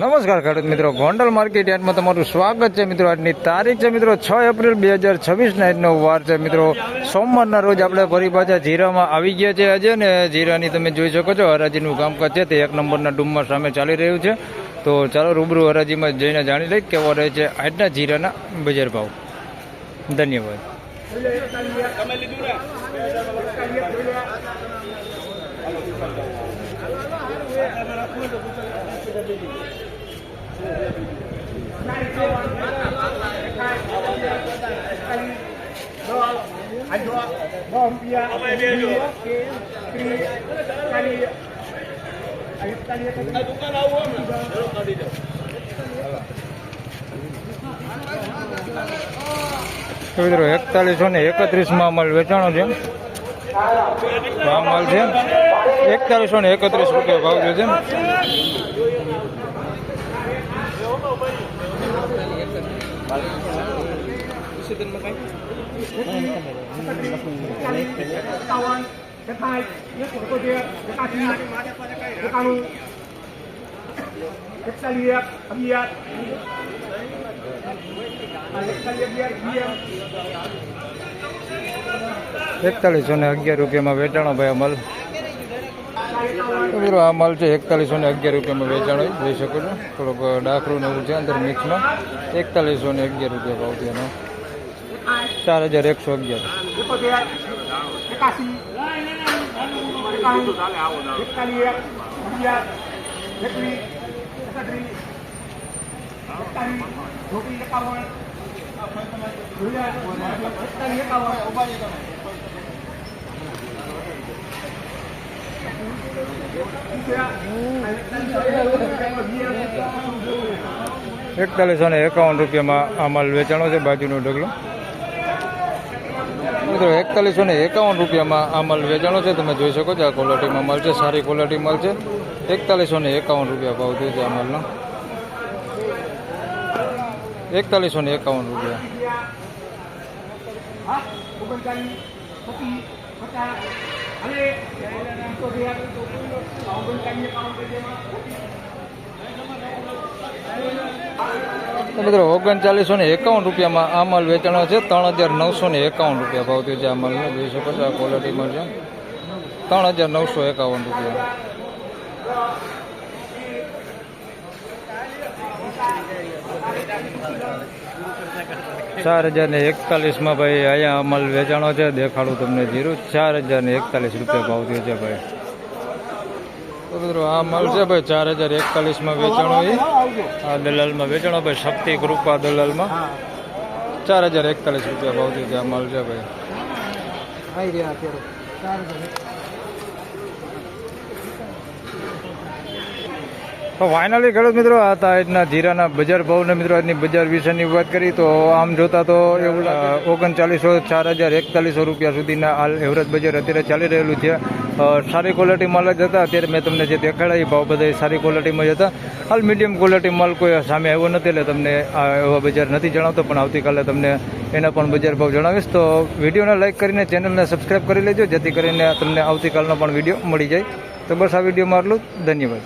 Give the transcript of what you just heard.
નમસ્કાર ખેડૂત મિત્રો, ગોંડલ માર્કેટ યાર્ડમાં તમારું સ્વાગત છે મિત્રો. આજની તારીખ છે મિત્રો 6 એપ્રિલ 2026 આજનો વાર છે મિત્રો. સોમવારના રોજ આપણે ફરી પાછા જીરામાં આવી ગયા છે આજે, ને જીરાની તમે જોઈ શકો છો હરાજીનું કામકાજ છે તે એક નંબરના ડૂમમાં સામે ચાલી રહ્યું છે. તો ચાલો રૂબરૂ હરાજીમાં જઈને જાણી લઈએ કેવો રહે છે આજના જીરાના બજાર ભાવ. ધન્યવાદ. મિત્રો 4131 માલ વેચાણો છે. આ માલ છે 4131 રૂપિયા ભાવ છે. ₹4111 વેચાણો ભાઈ અમલ. મિત્રો આ માલ છે 4111 વેચાણો જોઈ શકો છો. થોડોક ડાખરું ને એવું છે અંદર મિક્સમાં. 4111 રૂપિયા ભાવ છે એનો. 4111. ₹4151 આ માલ વેચાણો છે. બાજુનો ઢગલો મિત્રો 4151 આ માલ વેચાણો છે. તમે જોઈ શકો છો આ ક્વોલિટીમાં માલ છે, સારી ક્વોલિટી માલ છે. 4151 ભાવ થયો છે આ માલનો. 4151 રૂપિયા. મિત્રો 3951 રૂપિયામાં આ માલ વેચાણો છે. 3951 રૂપિયા ભાવ થયો છે આ માલનો. જોઈ શકો છો આ ક્વોલિટીમાં છે. 3951 રૂપિયા. ₹4041 ભાઈ અહીંયા અમલ વેચાણો છે. દેખાડું તમને જીરું. ₹4041 રૂપિયા ભાવ થયો છે ભાઈ. તો મિત્રો આ માલ છે ભાઈ 4041 વેચાણો. આ દલાલમાં વેચાણો ભાઈ, શક્તિ કૃપા દલાલમાં 4041 રૂપિયા ભાવ થયો છે આ માલ છે ભાઈ. તો ફાઇનલી ખેડૂત મિત્રો આ હતા આજના જીરાના બજાર ભાવને. મિત્રો આજની બજાર વિશેની વાત કરી તો આમ જોતા તો એવું 3900 4041 રૂપિયા સુધીના હાલ એવરેજ બજાર અત્યારે ચાલી રહેલું છે. સારી ક્વોલિટી માલ જ હતા. અત્યારે મેં તમને જે દેખાડ્યા એ ભાવ બધા સારી ક્વોલિટીમાં જ હતા. હાલ મીડિયમ ક્વોલિટી માલ કોઈ સામે આવ્યો નથી એટલે તમને એવા બજાર નથી જણાવતો, પણ આવતીકાલે તમને એના પણ બજાર ભાવ જણાવીશ. તો વિડીયોને લાઇક કરીને ચેનલને સબસ્ક્રાઈબ કરી લેજો જેથી કરીને તમને આવતીકાલનો પણ વિડીયો મળી જાય. તો બસ આ વિડીયોમાં આટલું. ધન્યવાદ.